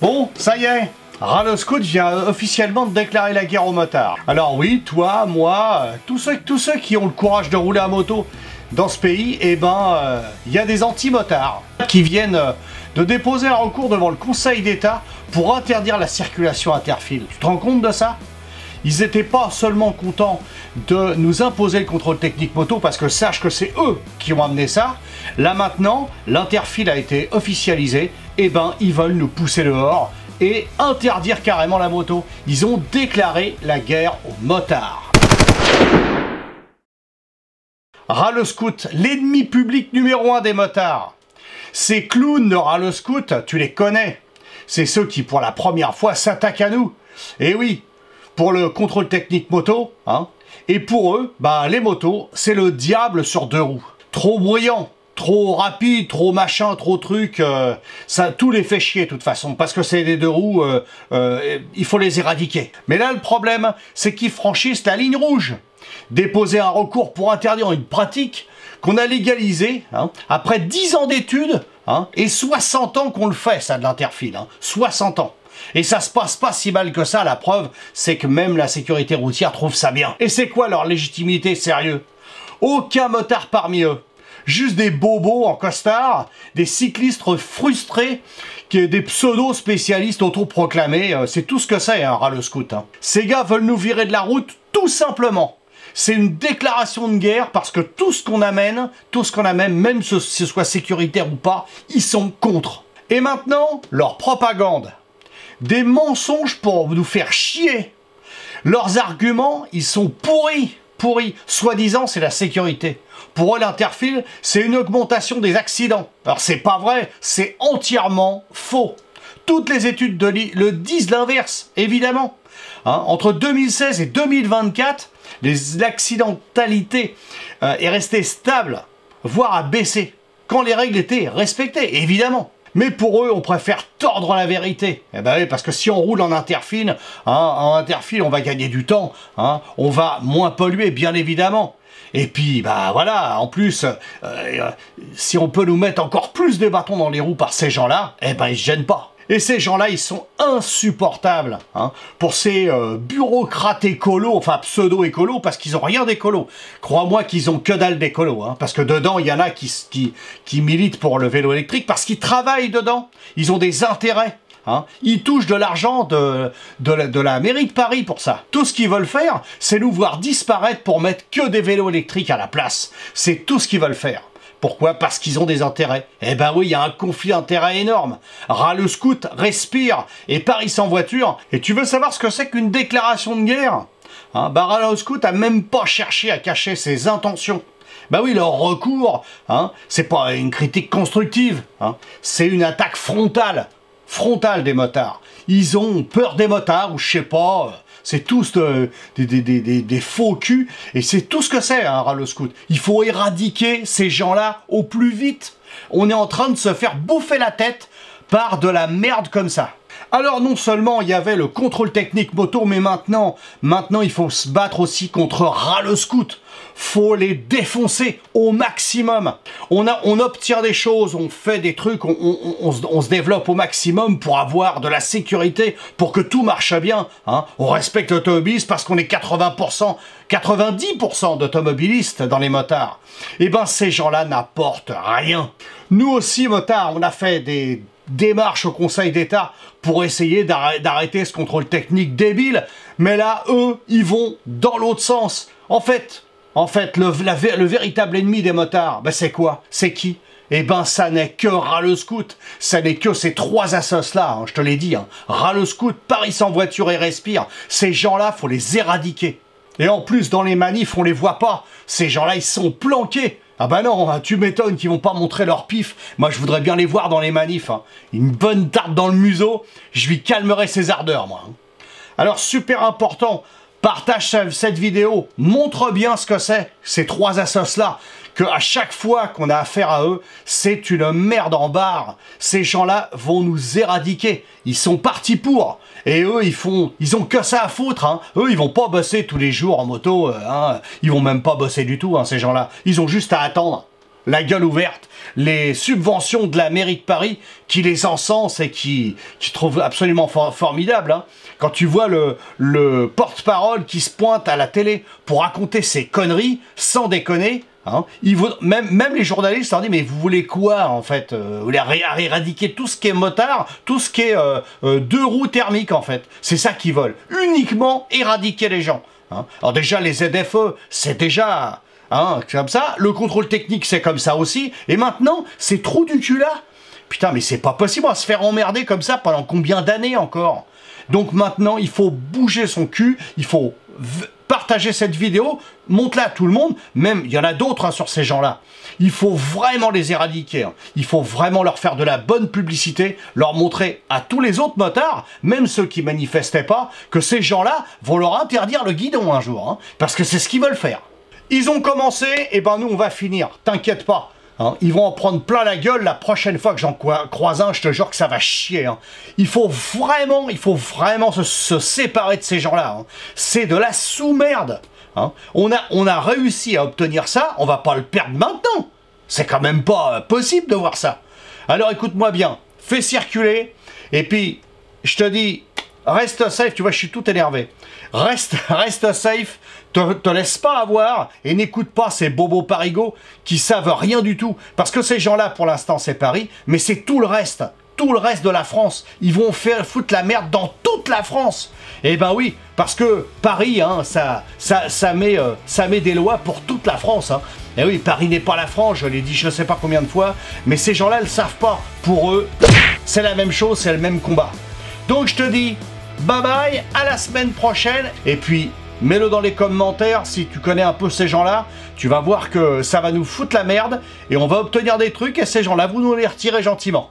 Bon, ça y est, Ralloscoot vient officiellement de déclarer la guerre aux motards. Alors oui, toi, moi, tous ceux qui ont le courage de rouler à moto dans ce pays, eh ben, y a des anti-motards qui viennent de déposer un recours devant le Conseil d'État pour interdire la circulation interfile. Tu te rends compte de ça? Ils n'étaient pas seulement contents de nous imposer le contrôle technique moto, parce que sache que c'est eux qui ont amené ça. Là maintenant, l'interfile a été officialisé, et ben ils veulent nous pousser dehors et interdire carrément la moto. Ils ont déclaré la guerre aux motards. Ralloscoot, l'ennemi public numéro 1 des motards. Ces clowns de Ralloscoot, tu les connais. C'est ceux qui pour la première fois s'attaquent à nous. Et oui, pour le contrôle technique moto, hein. Et pour eux, bah, les motos, c'est le diable sur deux roues. Trop bruyant, trop rapide, trop machin, trop truc, ça tout les fait chier de toute façon, parce que c'est des deux roues, il faut les éradiquer. Mais là, le problème, c'est qu'ils franchissent la ligne rouge. Déposer un recours pour interdire une pratique qu'on a légalisée, hein, après 10 ans d'études, hein, et 60 ans qu'on le fait, ça, de l'interfile, hein, 60 ans. Et ça se passe pas si mal que ça, la preuve, c'est que même la sécurité routière trouve ça bien. Et c'est quoi leur légitimité, sérieux? Aucun motard parmi eux. Juste des bobos en costard, des cyclistes frustrés, des pseudo-spécialistes autoproclamés, c'est tout ce que c'est, un Ralloscoot. Hein. Ces gars veulent nous virer de la route, tout simplement. C'est une déclaration de guerre, parce que tout ce qu'on amène, même si ce soit sécuritaire ou pas, ils sont contre. Et maintenant, leur propagande. Des mensonges pour nous faire chier. Leurs arguments, ils sont pourris. Soi-disant, c'est la sécurité. Pour eux, l'interfile, c'est une augmentation des accidents. Alors, c'est pas vrai, c'est entièrement faux. Toutes les études le disent l'inverse, évidemment. Hein, entre 2016 et 2024, l'accidentalité est restée stable, voire a baissé, quand les règles étaient respectées, évidemment. Mais pour eux, on préfère tordre la vérité. Eh ben oui, parce que si on roule en interfile, hein, on va gagner du temps, hein, on va moins polluer, bien évidemment. Et puis, bah voilà, en plus, si on peut nous mettre encore plus de bâtons dans les roues par ces gens-là, eh ben ils se gênent pas. Et ces gens-là, ils sont insupportables, hein, pour ces bureaucrates écolos, enfin pseudo-écolos, parce qu'ils ont rien d'écolo. Crois-moi qu'ils ont que dalle d'écolo, hein, parce que dedans, il y en a qui militent pour le vélo électrique, parce qu'ils travaillent dedans, ils ont des intérêts. Hein. Ils touchent de l'argent de la mairie de Paris pour ça. Tout ce qu'ils veulent faire, c'est nous voir disparaître pour mettre que des vélos électriques à la place. C'est tout ce qu'ils veulent faire. Pourquoi? Parce qu'ils ont des intérêts. Eh ben oui, il y a un conflit d'intérêts énorme. Ralloscoot respire et Paris sans voiture. Et tu veux savoir ce que c'est qu'une déclaration de guerre? Hein, bah Ralloscoot a même pas cherché à cacher ses intentions. Bah oui, leur recours, hein, c'est pas une critique constructive. Hein, c'est une attaque frontale des motards. Ils ont peur des motards, ou je sais pas... C'est tous des faux culs, et c'est tout ce que c'est, un Ralloscoot. Il faut éradiquer ces gens-là au plus vite. On est en train de se faire bouffer la tête par de la merde comme ça. Alors non seulement il y avait le contrôle technique moto, mais maintenant il faut se battre aussi contre Ralloscoot. Faut les défoncer au maximum. On obtient des choses, on fait des trucs, on se développe au maximum pour avoir de la sécurité, pour que tout marche bien. Hein. On respecte l'automobiliste parce qu'on est 80%, 90% d'automobilistes dans les motards. Et ben ces gens-là n'apportent rien. Nous aussi, motards, on a fait des démarches au Conseil d'État pour essayer d'arrêter ce contrôle technique débile, mais là, eux, ils vont dans l'autre sens. En fait, le véritable ennemi des motards, ben c'est quoi? C'est qui? Eh ben, ça n'est que Ralloscoot. Ça n'est que ces trois assos-là, hein, je te l'ai dit. Hein. Ralloscoot, Paris sans voiture et respire. Ces gens-là, faut les éradiquer. Et en plus, dans les manifs, on les voit pas. Ces gens-là, ils sont planqués. Ah bah non, tu m'étonnes qu'ils vont pas montrer leur pif. Moi, je voudrais bien les voir dans les manifs. Hein. Une bonne tarte dans le museau, je lui calmerai ses ardeurs, moi. Alors, super important, partage cette vidéo, montre bien ce que c'est, ces trois assos-là, que à chaque fois qu'on a affaire à eux, c'est une merde en barre. Ces gens-là vont nous éradiquer. Ils sont partis pour. Et eux, ils ont que ça à foutre. Hein. Eux, ils vont pas bosser tous les jours en moto. Hein. Ils vont même pas bosser du tout, hein, ces gens-là. Ils ont juste à attendre. la gueule ouverte, les subventions de la mairie de Paris qui les encensent et qui trouvent absolument formidable. Hein. Quand tu vois le porte-parole qui se pointe à la télé pour raconter ces conneries, sans déconner, hein, même les journalistes leur disent mais vous voulez quoi en fait? Vous voulez éradiquer tout ce qui est motard, tout ce qui est deux roues thermiques en fait. C'est ça qu'ils veulent. Uniquement éradiquer les gens. Hein. Alors déjà les ZFE, c'est déjà... Hein, comme ça, le contrôle technique c'est comme ça aussi, et maintenant, ces trous du cul là, putain mais c'est pas possible à se faire emmerder comme ça pendant combien d'années encore? Donc maintenant, il faut bouger son cul, il faut partager cette vidéo, montre-la à tout le monde, même, il y en a d'autres hein, sur ces gens-là. Il faut vraiment les éradiquer, hein. Il faut vraiment leur faire de la bonne publicité, leur montrer à tous les autres motards, même ceux qui manifestaient pas, que ces gens-là vont leur interdire le guidon un jour, hein, parce que c'est ce qu'ils veulent faire. Ils ont commencé, et ben nous on va finir, t'inquiète pas. Hein, ils vont en prendre plein la gueule la prochaine fois que j'en croise un, je te jure que ça va chier. Hein. Il faut vraiment se séparer de ces gens-là. Hein. C'est de la sous-merde. Hein. On a réussi à obtenir ça, on va pas le perdre maintenant. C'est quand même pas possible de voir ça. Alors écoute-moi bien, fais circuler, et puis je te dis, reste safe, tu vois je suis tout énervé. Reste safe, te laisse pas avoir et n'écoute pas ces bobos parigots qui savent rien du tout. Parce que ces gens-là, pour l'instant, c'est Paris, mais c'est tout le reste de la France. Ils vont foutre la merde dans toute la France. Eh ben oui, parce que Paris, hein, ça met des lois pour toute la France. Hein. Et oui, Paris n'est pas la France, je l'ai dit je ne sais pas combien de fois, mais ces gens-là ne le savent pas. Pour eux, c'est la même chose, c'est le même combat. Donc je te dis, bye bye, à la semaine prochaine, et puis mets-le dans les commentaires si tu connais un peu ces gens-là, tu vas voir que ça va nous foutre la merde, et on va obtenir des trucs, et ces gens-là, vous nous les retirez gentiment.